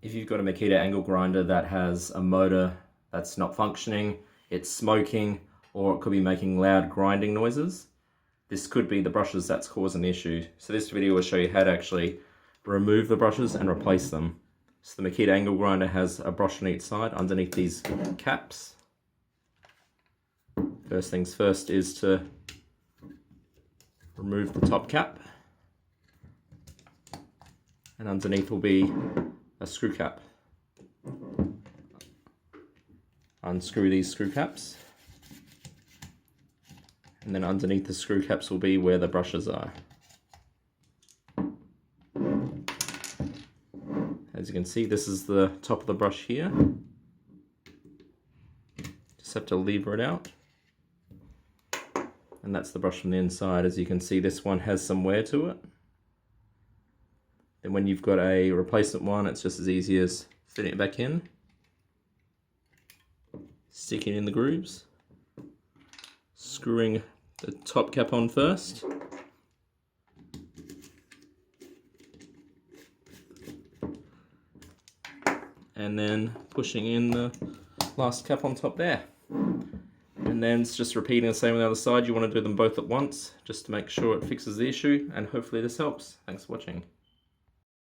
if you've got a Makita angle grinder that has a motor that's not functioning, it's smoking, or it could be making loud grinding noises, this could be the brushes that's causing the issue. So this video will show you how to actually remove the brushes and replace them. So the Makita angle grinder has a brush on each side underneath these caps. First things first is to remove the top cap, and underneath will be a screw cap. Unscrew these screw caps, and then underneath the screw caps will be where the brushes are. As you can see, this is the top of the brush here. Just have to lever it out. And that's the brush from the inside. As you can see, this one has some wear to it. Then when you've got a replacement one, it's just as easy as fitting it back in, sticking in the grooves, screwing the top cap on first, and then pushing in the last cap on top there. And then it's just repeating the same on the other side. You want to do them both at once just to make sure it fixes the issue, and hopefully this helps. Thanks for watching.